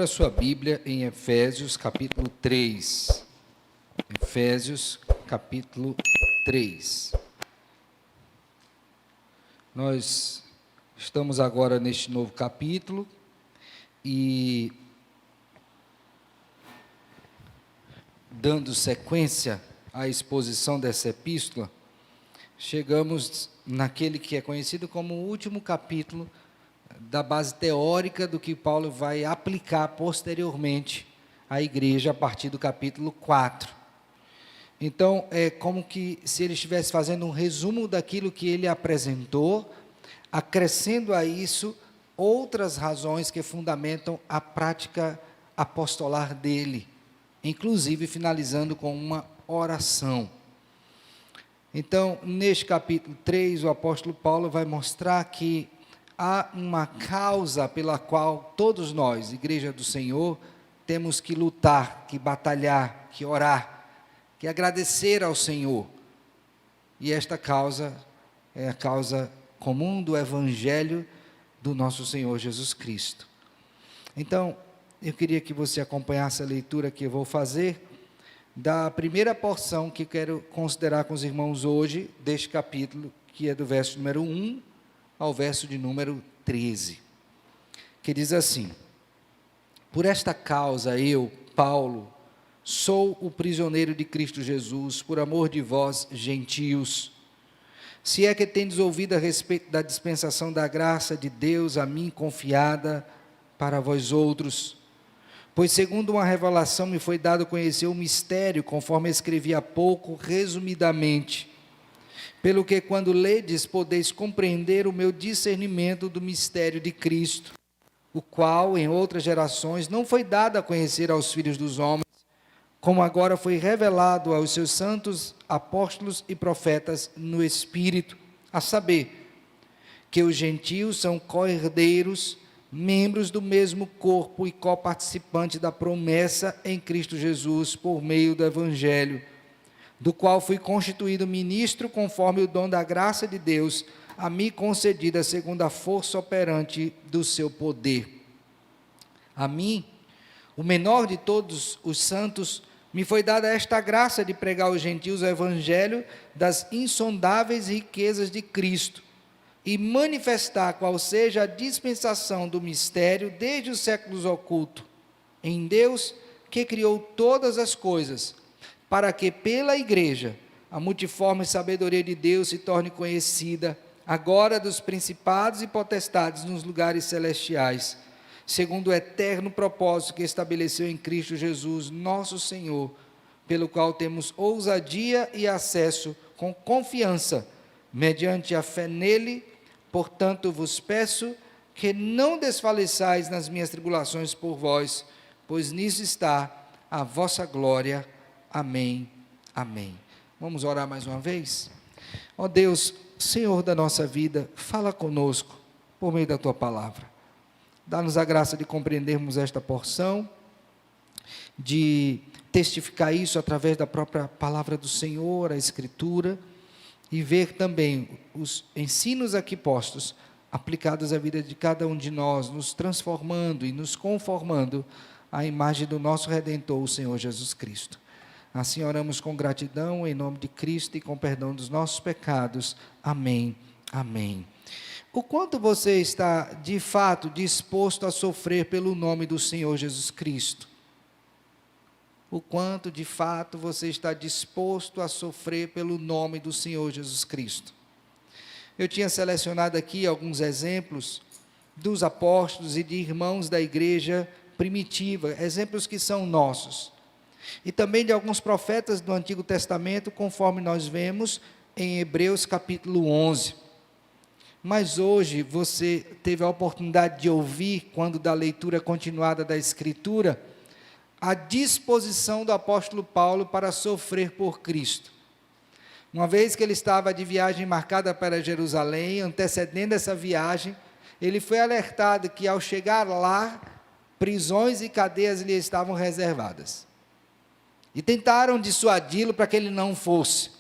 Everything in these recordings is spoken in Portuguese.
Abra sua Bíblia em Efésios, capítulo 3. Efésios, capítulo 3. Nós estamos agora neste novo capítulo e, dando sequência à exposição dessa epístola, chegamos naquele que é conhecido como o último capítulo da base teórica do que Paulo vai aplicar posteriormente à igreja a partir do capítulo 4. Então, é como que se ele estivesse fazendo um resumo daquilo que ele apresentou, acrescendo a isso outras razões que fundamentam a prática apostolar dele, inclusive finalizando com uma oração. Então, neste capítulo 3, o apóstolo Paulo vai mostrar que há uma causa pela qual todos nós, Igreja do Senhor, temos que lutar, que batalhar, que orar, que agradecer ao Senhor. E esta causa é a causa comum do Evangelho do nosso Senhor Jesus Cristo. Então, eu queria que você acompanhasse a leitura que eu vou fazer da primeira porção que quero considerar com os irmãos hoje, deste capítulo, que é do verso número 1 ao verso de número 13, que diz assim: por esta causa eu, Paulo, sou o prisioneiro de Cristo Jesus, por amor de vós, gentios, se é que tendes ouvido a respeito da dispensação da graça de Deus a mim confiada para vós outros. Pois segundo uma revelação me foi dado conhecer o mistério, conforme escrevi há pouco, resumidamente, pelo que quando ledes podeis compreender o meu discernimento do mistério de Cristo, o qual em outras gerações não foi dado a conhecer aos filhos dos homens, como agora foi revelado aos seus santos apóstolos e profetas no Espírito, a saber, que os gentios são co-herdeiros, membros do mesmo corpo e coparticipantes da promessa em Cristo Jesus, por meio do Evangelho, do qual fui constituído ministro conforme o dom da graça de Deus, a mim concedida segundo a força operante do seu poder. A mim, o menor de todos os santos, me foi dada esta graça de pregar aos gentios o evangelho das insondáveis riquezas de Cristo e manifestar qual seja a dispensação do mistério desde os séculos oculto em Deus, que criou todas as coisas, para que pela igreja a multiforme sabedoria de Deus se torne conhecida, agora dos principados e potestades nos lugares celestiais, segundo o eterno propósito que estabeleceu em Cristo Jesus, nosso Senhor, pelo qual temos ousadia e acesso com confiança, mediante a fé nele. Portanto, vos peço que não desfaleçais nas minhas tribulações por vós, pois nisso está a vossa glória. Amém, amém. Vamos orar mais uma vez? Ó Deus, Senhor da nossa vida, fala conosco por meio da Tua palavra. Dá-nos a graça de compreendermos esta porção, de testificar isso através da própria palavra do Senhor, a Escritura, e ver também os ensinos aqui postos, aplicados à vida de cada um de nós, nos transformando e nos conformando à imagem do nosso Redentor, o Senhor Jesus Cristo. Assim oramos com gratidão, em nome de Cristo e com perdão dos nossos pecados. Amém, amém. O quanto você está, de fato, disposto a sofrer pelo nome do Senhor Jesus Cristo? O quanto, de fato, você está disposto a sofrer pelo nome do Senhor Jesus Cristo? Eu tinha selecionado aqui alguns exemplos dos apóstolos e de irmãos da igreja primitiva, exemplos que são nossos. E também de alguns profetas do Antigo Testamento, conforme nós vemos em Hebreus capítulo 11. Mas hoje você teve a oportunidade de ouvir, quando da leitura continuada da Escritura, a disposição do apóstolo Paulo para sofrer por Cristo. Uma vez que ele estava de viagem marcada para Jerusalém, antecedendo essa viagem, ele foi alertado que ao chegar lá, prisões e cadeias lhe estavam reservadas. E tentaram dissuadi-lo para que ele não fosse.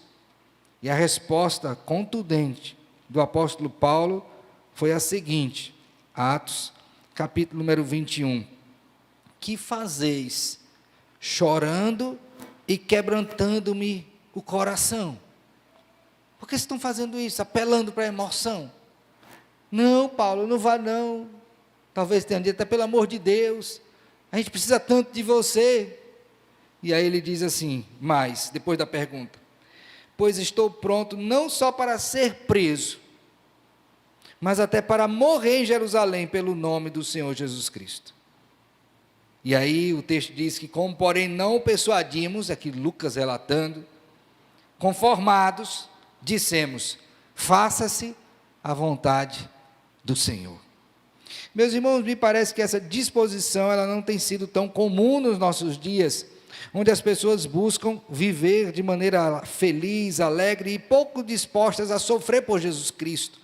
E a resposta contundente do apóstolo Paulo foi a seguinte, Atos, capítulo número 21. que fazeis, chorando e quebrantando-me o coração? Por que vocês estão fazendo isso, apelando para a emoção? Não, Paulo, não vá não. Talvez tenha dito, até pelo amor de Deus, a gente precisa tanto de você. E aí ele diz assim, depois da pergunta: pois estou pronto não só para ser preso, mas até para morrer em Jerusalém pelo nome do Senhor Jesus Cristo. E aí o texto diz que, como porém não o persuadimos, aqui Lucas relatando, conformados, dissemos: faça-se a vontade do Senhor. Meus irmãos, me parece que essa disposição, ela não tem sido tão comum nos nossos dias, onde as pessoas buscam viver de maneira feliz, alegre e pouco dispostas a sofrer por Jesus Cristo,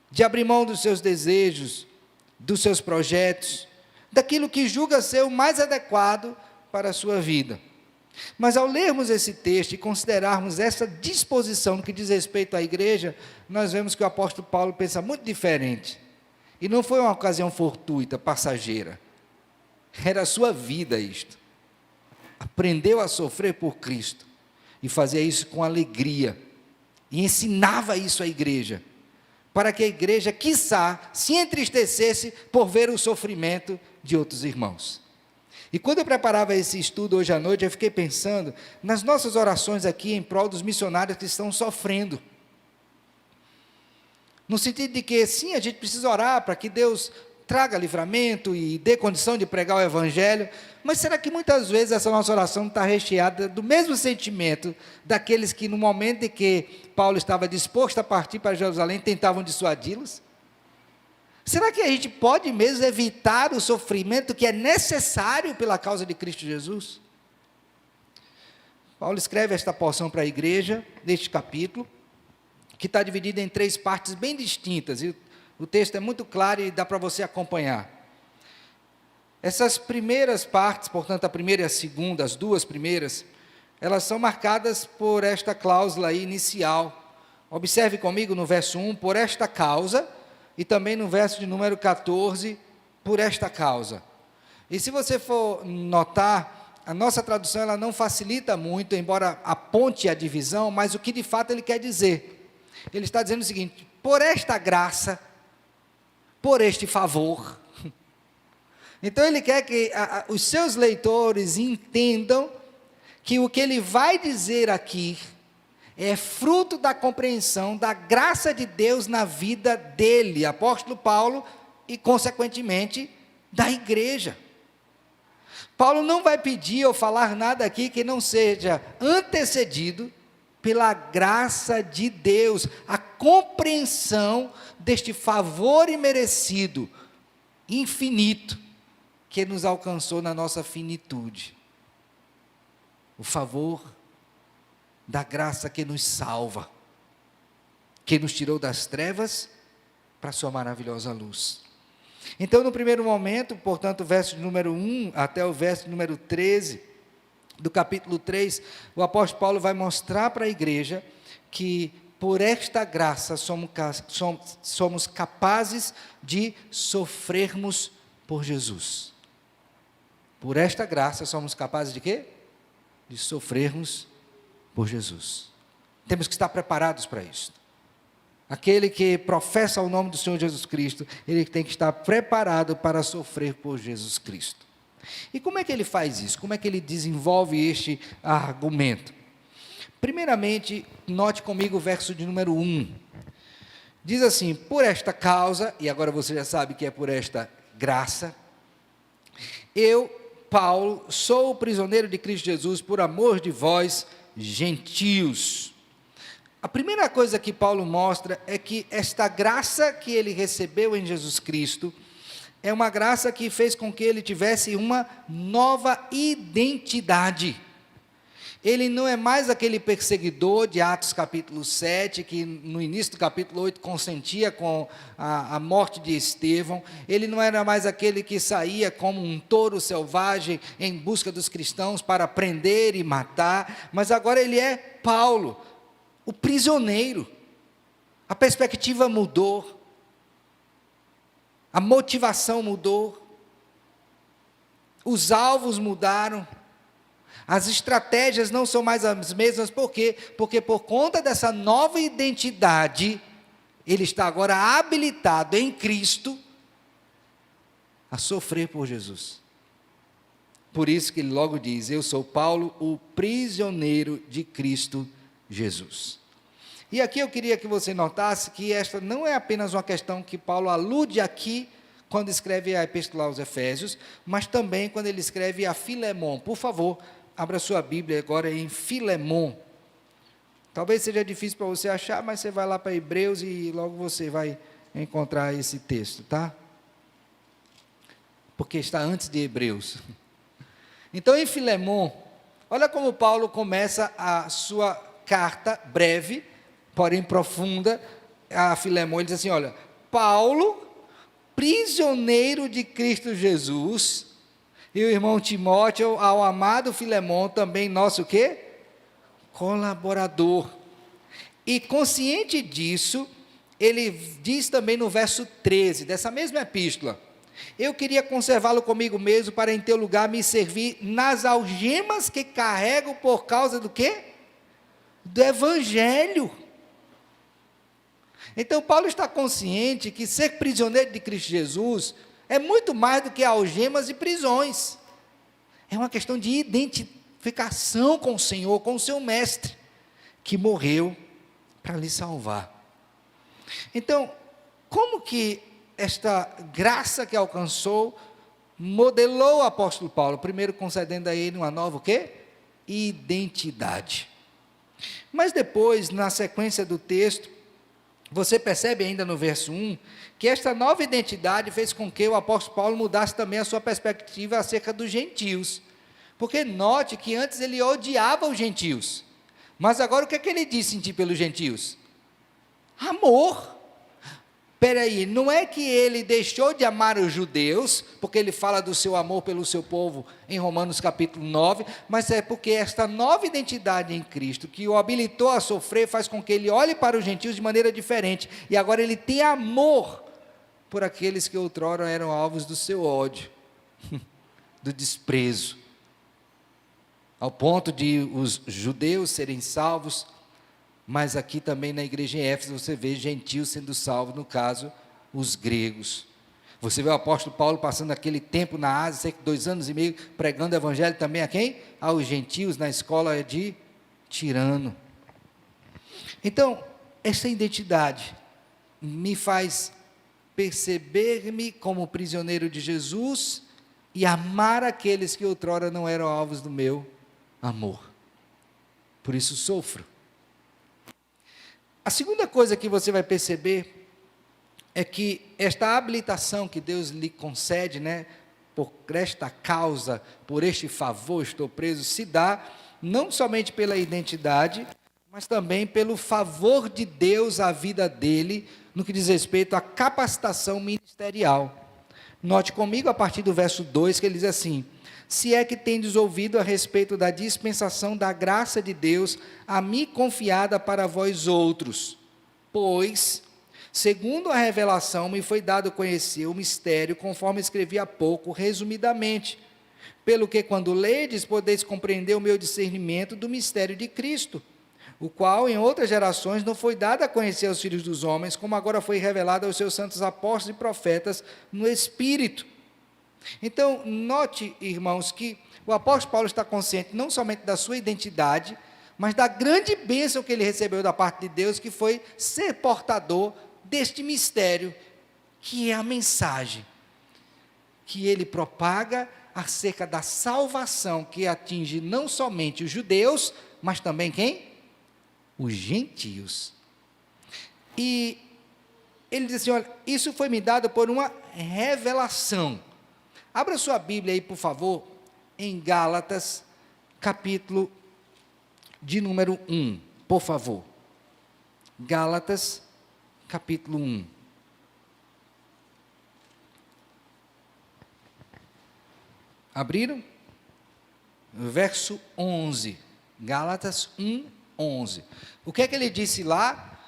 de abrir mão dos seus desejos, dos seus projetos, daquilo que julga ser o mais adequado para a sua vida. Mas ao lermos esse texto e considerarmos essa disposição no que diz respeito à igreja, nós vemos que o apóstolo Paulo pensa muito diferente. E não foi uma ocasião fortuita, passageira. Era a sua vida isto. Aprendeu a sofrer por Cristo e fazia isso com alegria. E ensinava isso à igreja, para que a igreja, quiçá, se entristecesse por ver o sofrimento de outros irmãos. E quando eu preparava esse estudo hoje à noite, eu fiquei pensando nas nossas orações aqui em prol dos missionários que estão sofrendo. No sentido de que, sim, a gente precisa orar para que Deus traga livramento e dê condição de pregar o Evangelho, mas será que muitas vezes essa nossa oração está recheada do mesmo sentimento daqueles que, no momento em que Paulo estava disposto a partir para Jerusalém, tentavam dissuadi-los? Será que a gente pode mesmo evitar o sofrimento que é necessário pela causa de Cristo Jesus? Paulo escreve esta porção para a igreja, neste capítulo, que está dividido em 3 partes bem distintas, e o texto é muito claro e dá para você acompanhar. Essas primeiras partes, portanto, a primeira e a segunda, as 2 primeiras, elas são marcadas por esta cláusula aí inicial. Observe comigo no verso 1, por esta causa, e também no verso de número 14, por esta causa. E se você for notar, a nossa tradução ela não facilita muito, embora aponte a divisão, mas o que de fato ele quer dizer. Ele está dizendo o seguinte: por esta graça, por este favor. Então ele quer que os seus leitores entendam que o que ele vai dizer aqui é fruto da compreensão da graça de Deus na vida dele, apóstolo Paulo, e consequentemente da igreja. Paulo não vai pedir ou falar nada aqui que não seja antecedido pela graça de Deus, a compreensão deste favor imerecido, infinito, que nos alcançou na nossa finitude. O favor da graça que nos salva, que nos tirou das trevas para a sua maravilhosa luz. Então, no primeiro momento, portanto, o verso número 1 até o verso número 13, do capítulo 3, o apóstolo Paulo vai mostrar para a igreja que por esta graça somos capazes de sofrermos por Jesus. Por esta graça somos capazes de quê? De sofrermos por Jesus. Temos que estar preparados para isso. Aquele que professa o nome do Senhor Jesus Cristo, ele tem que estar preparado para sofrer por Jesus Cristo. E como é que ele faz isso? Como é que ele desenvolve este argumento? Primeiramente, note comigo o verso de número 1. Diz assim: por esta causa, e agora você já sabe que é por esta graça, eu, Paulo, sou o prisioneiro de Cristo Jesus por amor de vós, gentios. A primeira coisa que Paulo mostra é que esta graça que ele recebeu em Jesus Cristo é uma graça que fez com que ele tivesse uma nova identidade. Ele não é mais aquele perseguidor de Atos capítulo 7, que no início do capítulo 8 consentia com a morte de Estevão. Ele não era mais aquele que saía como um touro selvagem em busca dos cristãos para prender e matar, mas agora ele é Paulo, o prisioneiro. A perspectiva mudou, a motivação mudou. os alvos mudaram, as estratégias não são mais as mesmas, por quê? Porque por conta dessa nova identidade, ele está agora habilitado em Cristo a sofrer por Jesus. Por isso que ele logo diz: eu sou Paulo, o prisioneiro de Cristo Jesus. E aqui eu queria que você notasse que esta não é apenas uma questão que Paulo alude aqui, quando escreve a Epístola aos Efésios, mas também quando ele escreve a Filemon. Por favor, abra sua Bíblia agora em Filemon. Talvez seja difícil para você achar, mas você vai lá para Hebreus e logo você vai encontrar esse texto, tá? Porque está antes de Hebreus. Então, em Filemon, olha como Paulo começa a sua carta breve, porém profunda, a Filemon. Ele diz assim: olha, Paulo, prisioneiro de Cristo Jesus, e o irmão Timóteo, ao amado Filemon, também nosso o quê? Colaborador. E consciente disso, ele diz também no verso 13, dessa mesma epístola: eu queria conservá-lo comigo mesmo, para em teu lugar me servir nas algemas que carrego por causa do quê? Do Evangelho. Então Paulo está consciente que ser prisioneiro de Cristo Jesus é muito mais do que algemas e prisões. É uma questão de identificação com o Senhor, com o seu mestre, que morreu para lhe salvar. Então, como que esta graça que alcançou modelou o apóstolo Paulo? Primeiro, concedendo a ele uma nova o quê? Identidade. Mas depois, na sequência do texto, você percebe ainda no verso 1, que esta nova identidade fez com que o apóstolo Paulo mudasse também a sua perspectiva acerca dos gentios. Porque note que antes ele odiava os gentios, mas agora o que é que ele diz sentir pelos gentios? Amor. Espera aí, não é que ele deixou de amar os judeus, porque ele fala do seu amor pelo seu povo em Romanos capítulo 9, mas é porque esta nova identidade em Cristo, que o habilitou a sofrer, faz com que ele olhe para os gentios de maneira diferente, e agora ele tem amor por aqueles que outrora eram alvos do seu ódio, do desprezo, ao ponto de os judeus serem salvos. Mas aqui também na igreja em Éfeso você vê gentios sendo salvos, no caso, os gregos. Você vê o apóstolo Paulo passando aquele tempo na Ásia, cerca de 2 anos e meio, pregando o evangelho também a quem? Aos gentios, na escola de Tirano. Então, essa identidade me faz perceber-me como prisioneiro de Jesus e amar aqueles que outrora não eram alvos do meu amor. Por isso sofro. A segunda coisa que você vai perceber é que esta habilitação que Deus lhe concede, por esta causa, por este favor, estou preso, se dá não somente pela identidade, mas também pelo favor de Deus à vida dele, no que diz respeito à capacitação ministerial. Note comigo a partir do verso 2, que ele diz assim: se é que tendes ouvido a respeito da dispensação da graça de Deus a mim confiada para vós outros, pois, segundo a revelação, me foi dado conhecer o mistério, conforme escrevi há pouco, resumidamente, pelo que quando ledes, podeis compreender o meu discernimento do mistério de Cristo, o qual em outras gerações não foi dado a conhecer aos filhos dos homens, como agora foi revelado aos seus santos apóstolos e profetas no Espírito. Então, note, irmãos, que o apóstolo Paulo está consciente não somente da sua identidade, mas da grande bênção que ele recebeu da parte de Deus, que foi ser portador deste mistério, que é a mensagem que ele propaga acerca da salvação que atinge não somente os judeus, mas também quem? Os gentios. E ele diz assim: olha, isso foi me dado por uma revelação. Abra sua Bíblia aí, por favor, em Gálatas, capítulo de número 1, por favor. Gálatas, capítulo 1. Abriram? Verso 11. Gálatas 1, 11. O que é que ele disse lá?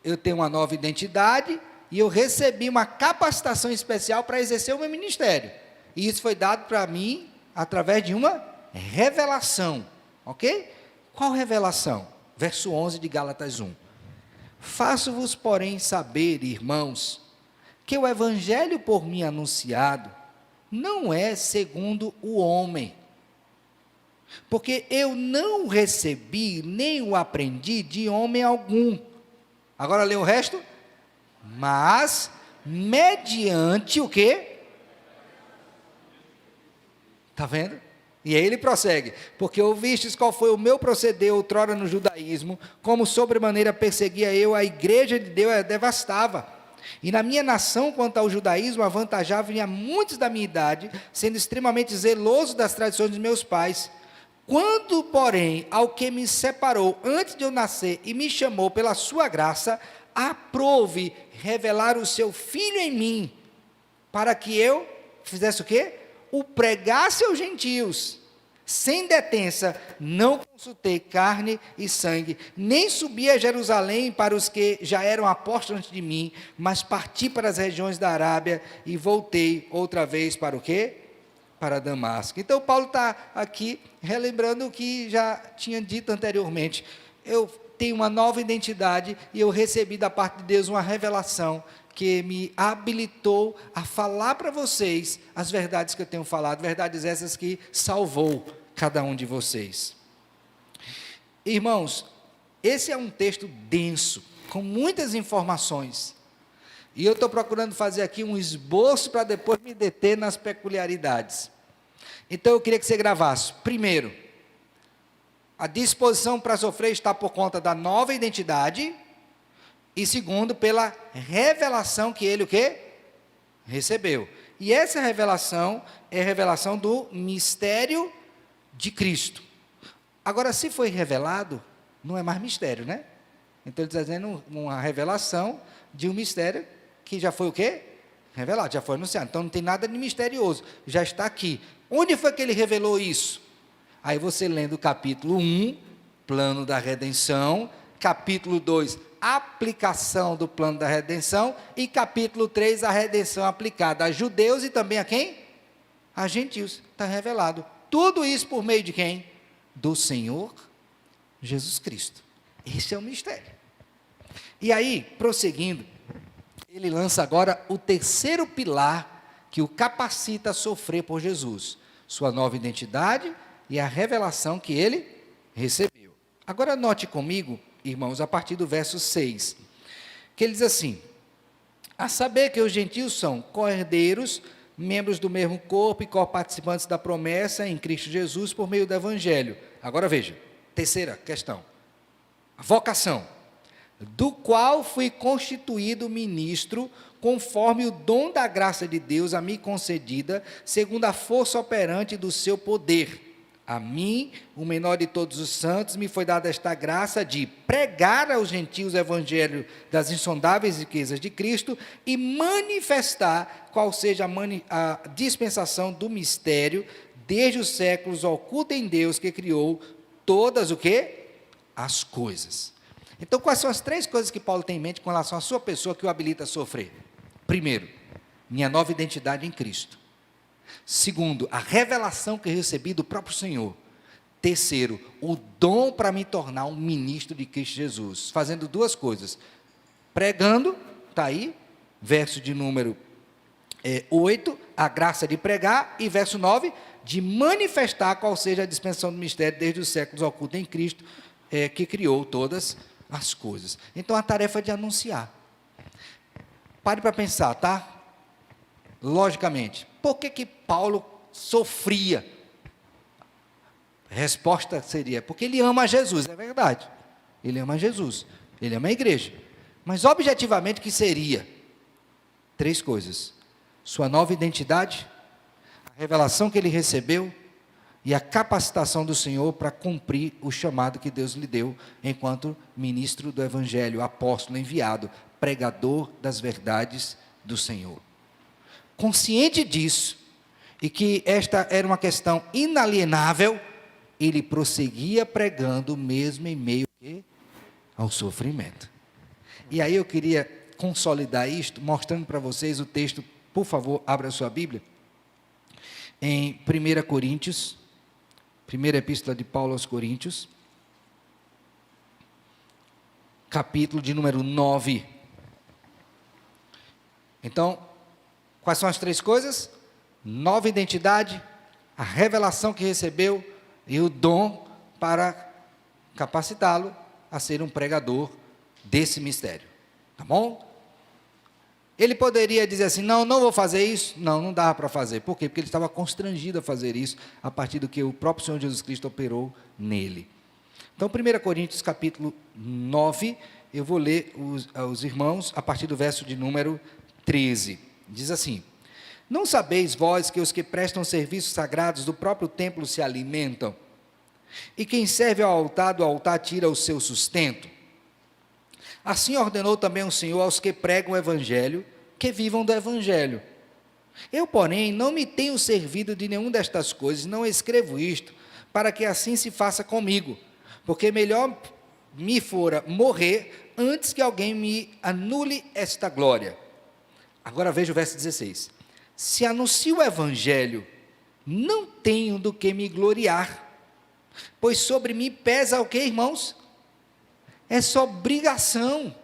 Eu tenho uma nova identidade e eu recebi uma capacitação especial para exercer o meu ministério. E isso foi dado para mim através de uma revelação, ok? Qual revelação? Verso 11 de Gálatas 1. Faço-vos, porém, saber, irmãos, que o evangelho por mim anunciado não é segundo o homem, porque eu não o recebi, nem o aprendi de homem algum. Agora lê o resto. Mas, mediante o quê? Está vendo? E aí ele prossegue, porque ouvistes qual foi o meu proceder outrora no judaísmo, como sobremaneira perseguia eu a igreja de Deus, a devastava. E na minha nação, quanto ao judaísmo, avantajava-me a muitos da minha idade, sendo extremamente zeloso das tradições dos meus pais. Quando, porém, ao que me separou antes de eu nascer e me chamou pela sua graça, aprove revelar o seu Filho em mim, para que eu fizesse o quê? O pregasse aos gentios, sem detença, não consultei carne e sangue, nem subi a Jerusalém para os que já eram apóstolos antes de mim, mas parti para as regiões da Arábia e voltei outra vez para o quê? Para Damasco. Então Paulo está aqui relembrando o que já tinha dito anteriormente. Eu tenho uma nova identidade e eu recebi da parte de Deus uma revelação que me habilitou a falar para vocês as verdades que eu tenho falado, verdades essas que salvou cada um de vocês. Irmãos, esse é um texto denso, com muitas informações, e eu estou procurando fazer aqui um esboço para depois me deter nas peculiaridades. Então eu queria que você gravasse. Primeiro, a disposição para sofrer está por conta da nova identidade. E segundo, pela revelação que ele o quê? Recebeu. E essa revelação é a revelação do mistério de Cristo. Agora, se foi revelado, não é mais mistério, né? Então ele está dizendo uma revelação de um mistério que já foi o quê? Revelado, já foi anunciado. Então não tem nada de misterioso, já está aqui. Onde foi que ele revelou isso? Aí você lendo o capítulo 1, plano da redenção, capítulo 2, aplicação do plano da redenção, e capítulo 3, a redenção aplicada a judeus e também a quem? A gentios. Está revelado. Tudo isso por meio de quem? Do Senhor Jesus Cristo. Esse é o mistério. E aí, prosseguindo, ele lança agora o terceiro pilar que o capacita a sofrer por Jesus. Sua nova identidade e a revelação que ele recebeu. Agora note comigo, irmãos, a partir do verso 6, que ele diz assim: a saber que os gentios são co-herdeiros, membros do mesmo corpo e co-participantes da promessa em Cristo Jesus por meio do Evangelho. Agora veja, terceira questão, a vocação, do qual fui constituído ministro, conforme o dom da graça de Deus a mim concedida, segundo a força operante do seu poder. A mim, o menor de todos os santos, me foi dada esta graça de pregar aos gentios o evangelho das insondáveis riquezas de Cristo e manifestar qual seja a dispensação do mistério, desde os séculos oculta em Deus que criou todas o quê? As coisas. Então, quais são as três coisas que Paulo tem em mente com relação à sua pessoa que o habilita a sofrer? Primeiro, minha nova identidade em Cristo. Segundo, a revelação que eu recebi do próprio Senhor. Terceiro, o dom para me tornar um ministro de Cristo Jesus. Fazendo duas coisas. Pregando, está aí, verso de número 8, a graça de pregar, e verso 9, de manifestar qual seja a dispensação do mistério desde os séculos oculta em Cristo, que criou todas as coisas. Então a tarefa é de anunciar. Pare para pensar, tá? Logicamente, por que Paulo sofria? A resposta seria, porque ele ama Jesus, é verdade. Ele ama Jesus, ele ama a igreja. Mas objetivamente, o que seria? Três coisas: sua nova identidade, a revelação que ele recebeu e a capacitação do Senhor para cumprir o chamado que Deus lhe deu enquanto ministro do Evangelho, apóstolo enviado, pregador das verdades do Senhor. Consciente disso, e que esta era uma questão inalienável, ele prosseguia pregando mesmo em meio ao sofrimento. E aí eu queria consolidar isto, mostrando para vocês o texto, por favor, abra a sua Bíblia, em 1 Coríntios, primeira epístola de Paulo aos Coríntios, capítulo de número 9. Então, quais são as três coisas? Nova identidade, a revelação que recebeu e o dom para capacitá-lo a ser um pregador desse mistério. Tá bom? Ele poderia dizer assim, não vou fazer isso. Não dava para fazer. Por quê? Porque ele estava constrangido a fazer isso, a partir do que o próprio Senhor Jesus Cristo operou nele. Então, 1 Coríntios capítulo 9, eu vou ler aos irmãos, a partir do verso de número 13. Diz assim: não sabeis vós que os que prestam serviços sagrados do próprio templo se alimentam? E quem serve ao altar, do altar tira o seu sustento? Assim ordenou também o Senhor aos que pregam o Evangelho, que vivam do Evangelho. Eu, porém, não me tenho servido de nenhuma destas coisas, não escrevo isto, para que assim se faça comigo, porque melhor me fora morrer, antes que alguém me anule esta glória. Agora veja o verso 16. Se anuncio o Evangelho, não tenho do que me gloriar, pois sobre mim pesa o que, irmãos? Essa obrigação,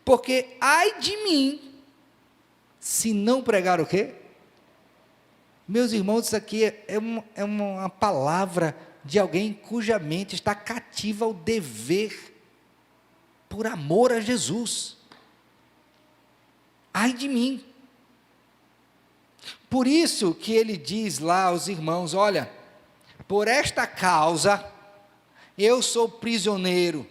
porque ai de mim, se não pregar o quê? Meus irmãos, isso aqui é uma palavra de alguém cuja mente está cativa ao dever, por amor a Jesus. Ai de mim. Por isso que ele diz lá aos irmãos, olha, por esta causa eu sou prisioneiro,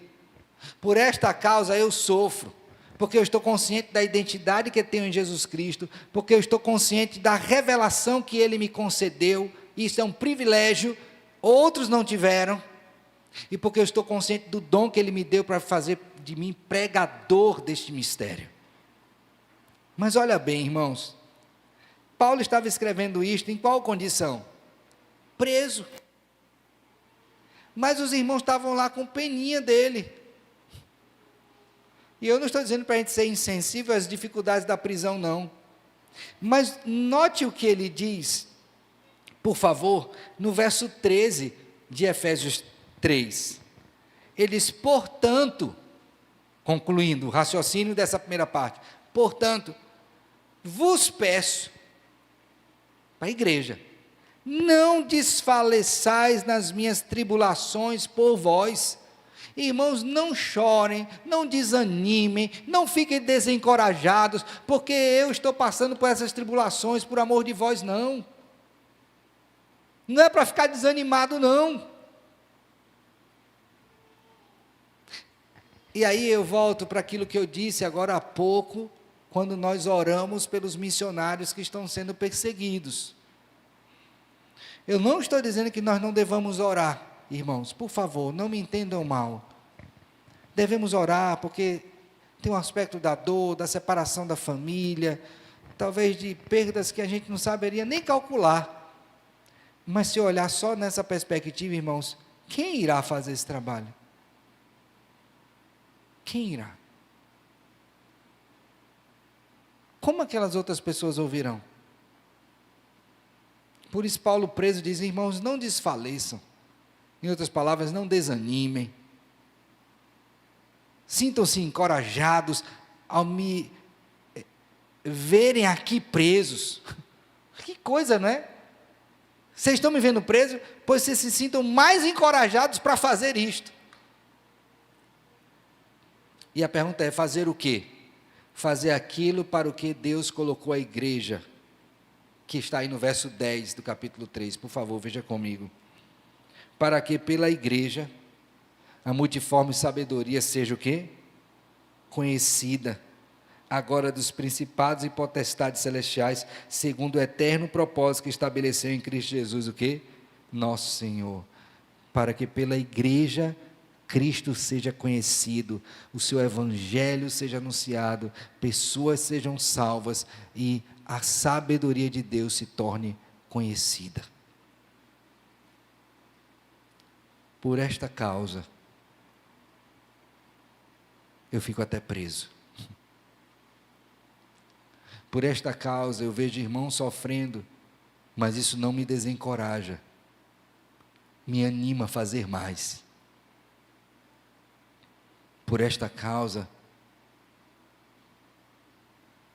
por esta causa eu sofro, porque eu estou consciente da identidade que tenho em Jesus Cristo, porque eu estou consciente da revelação que Ele me concedeu, isso é um privilégio, outros não tiveram, e porque eu estou consciente do dom que Ele me deu para fazer de mim pregador deste mistério. Mas olha bem, irmãos, Paulo estava escrevendo isto em qual condição? Preso. Mas os irmãos estavam lá com peninha dele. E eu não estou dizendo para a gente ser insensível às dificuldades da prisão, não. Mas note o que ele diz, por favor, no verso 13 de Efésios 3. Ele diz, portanto, concluindo o raciocínio dessa primeira parte, portanto, vos peço, para a igreja, não desfaleçais nas minhas tribulações por vós. Irmãos, não chorem, não desanimem, não fiquem desencorajados, porque eu estou passando por essas tribulações por amor de vós, não. Não é para ficar desanimado, não. E aí eu volto para aquilo que eu disse agora há pouco, quando nós oramos pelos missionários que estão sendo perseguidos. Eu não estou dizendo que nós não devamos orar, irmãos, por favor, não me entendam mal. Devemos orar porque tem um aspecto da dor, da separação da família, talvez de perdas que a gente não saberia nem calcular. Mas se olhar só nessa perspectiva, irmãos, quem irá fazer esse trabalho? Quem irá? Como aquelas outras pessoas ouvirão? Por isso Paulo preso diz, irmãos, não desfaleçam. Em outras palavras, não desanimem. Sintam-se encorajados ao me verem aqui presos. Que coisa, não é? Vocês estão me vendo preso? Pois vocês se sintam mais encorajados para fazer isto. E a pergunta é, fazer o quê? Fazer aquilo para o que Deus colocou a igreja, que está aí no verso 10 do capítulo 3, por favor, veja comigo. Para que pela igreja, a multiforme sabedoria seja o quê? Conhecida, agora dos principados e potestades celestiais, segundo o eterno propósito que estabeleceu em Cristo Jesus, o quê? Nosso Senhor. Para que pela igreja, Cristo seja conhecido, o seu evangelho seja anunciado, pessoas sejam salvas e a sabedoria de Deus se torne conhecida. Por esta causa, eu fico até preso. Por esta causa eu vejo irmãos sofrendo, mas isso não me desencoraja, me anima a fazer mais. Por esta causa,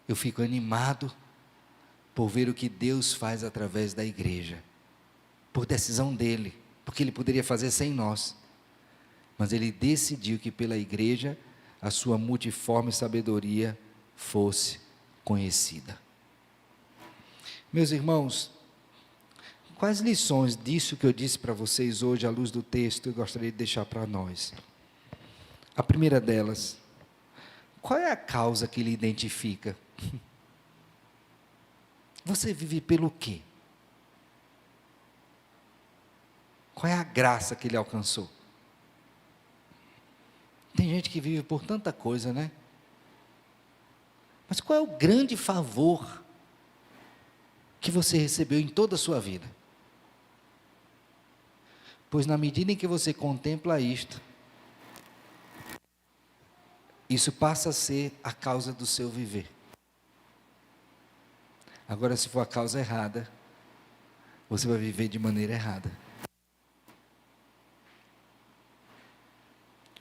eu fico animado por ver o que Deus faz através da igreja, por decisão dele, porque ele poderia fazer sem nós, mas ele decidiu que pela igreja a sua multiforme sabedoria fosse conhecida. Meus irmãos, quais lições disso que eu disse para vocês hoje, à luz do texto, eu gostaria de deixar para nós? A primeira delas, qual é a causa que lhe identifica? Você vive pelo quê? Qual é a graça que ele alcançou? Tem gente que vive por tanta coisa, né? Mas qual é o grande favor que você recebeu em toda a sua vida? Pois na medida em que você contempla isto, isso passa a ser a causa do seu viver. Agora, se for a causa errada, você vai viver de maneira errada.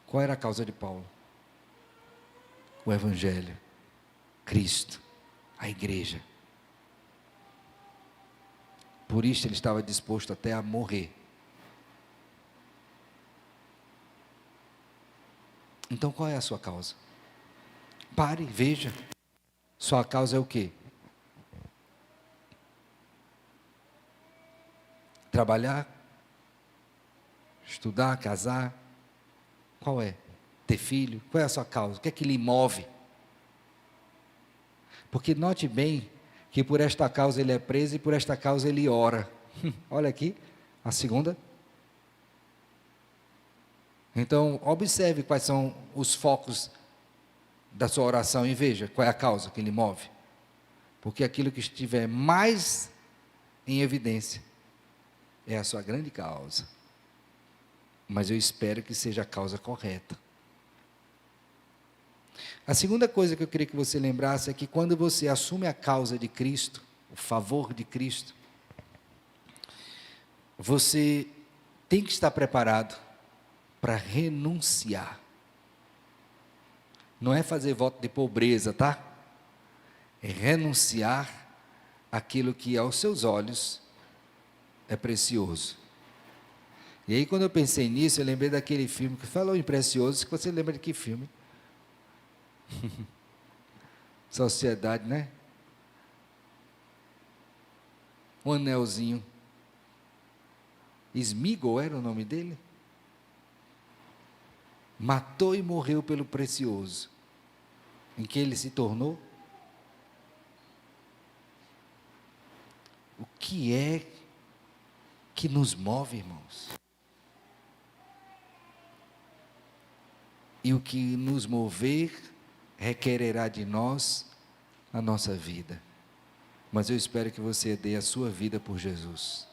Qual era a causa de Paulo? O Evangelho, Cristo, a igreja. Por isso ele estava disposto até a morrer. Então qual é a sua causa? Pare, veja. Sua causa é o quê? Trabalhar, estudar, casar. Qual é? Ter filho? Qual é a sua causa? O que é que lhe move? Porque note bem que por esta causa ele é preso e por esta causa ele ora. Olha aqui, a segunda. Então, observe quais são os focos da sua oração e veja qual é a causa que lhe move. Porque aquilo que estiver mais em evidência é a sua grande causa. Mas eu espero que seja a causa correta. A segunda coisa que eu queria que você lembrasse é que quando você assume a causa de Cristo, o favor de Cristo, você tem que estar preparado para renunciar. Não é fazer voto de pobreza, tá? É renunciar àquilo que aos seus olhos é precioso. E aí quando eu pensei nisso, eu lembrei daquele filme que falou em precioso, que você lembra de que filme? Sociedade, né? Um anelzinho. Smigol era o nome dele? Matou e morreu pelo precioso, em que ele se tornou. O que é que nos move, irmãos? E o que nos mover requererá de nós a nossa vida. Mas eu espero que você dê a sua vida por Jesus.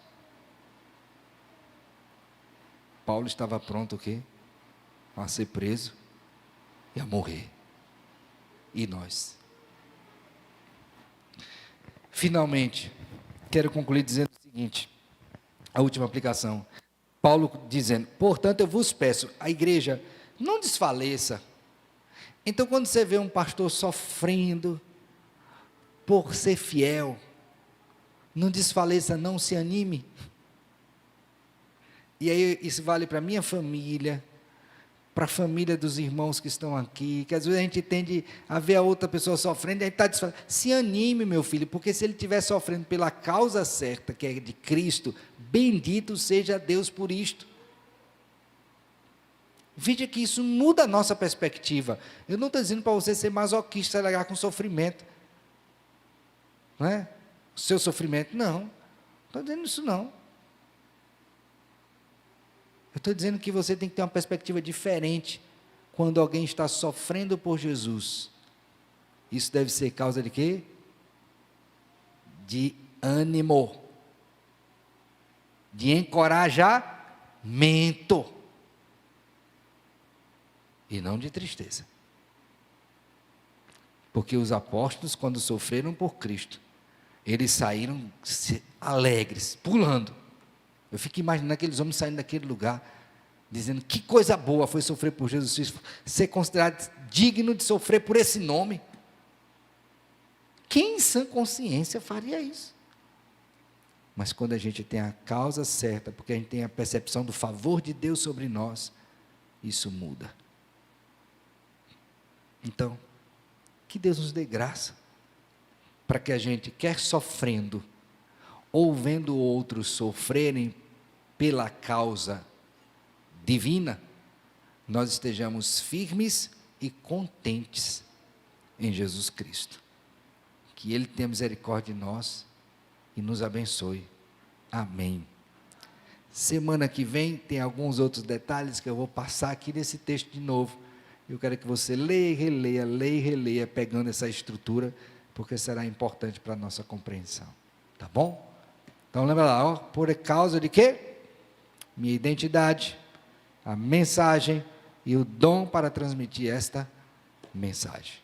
Paulo estava pronto o quê? A ser preso e a morrer. E nós? Finalmente, quero concluir dizendo o seguinte, a última aplicação. Paulo dizendo, portanto eu vos peço, a igreja, não desfaleça. Então quando você vê um pastor sofrendo por ser fiel, não desfaleça, não se anime. E aí isso vale para a minha família, para a família dos irmãos que estão aqui, que às vezes a gente tende a ver a outra pessoa sofrendo, e a gente está desfalando. Se anime, meu filho, porque se ele estiver sofrendo pela causa certa, que é de Cristo, bendito seja Deus por isto. Veja que isso muda a nossa perspectiva. Eu não estou dizendo para você ser masoquista, largar com sofrimento. Não é? O seu sofrimento, não. Não estou dizendo isso não. Eu estou dizendo que você tem que ter uma perspectiva diferente quando alguém está sofrendo por Jesus. Isso deve ser causa de quê? De ânimo, de encorajamento, e não de tristeza. Porque os apóstolos, quando sofreram por Cristo, eles saíram alegres, pulando. Eu fico imaginando aqueles homens saindo daquele lugar, dizendo, que coisa boa foi sofrer por Jesus Cristo, ser considerado digno de sofrer por esse nome. Quem em sã consciência faria isso? Mas quando a gente tem a causa certa, porque a gente tem a percepção do favor de Deus sobre nós, isso muda. Então, que Deus nos dê graça, para que a gente, quer sofrendo, ou vendo outros sofrerem pela causa divina, nós estejamos firmes e contentes em Jesus Cristo. Que Ele tenha misericórdia de nós e nos abençoe. Amém. Semana que vem tem alguns outros detalhes que eu vou passar aqui nesse texto de novo. Eu quero que você leia e releia, pegando essa estrutura, porque será importante para a nossa compreensão. Tá bom? Então lembra lá, ó, por causa de quê? Minha identidade, a mensagem e o dom para transmitir esta mensagem.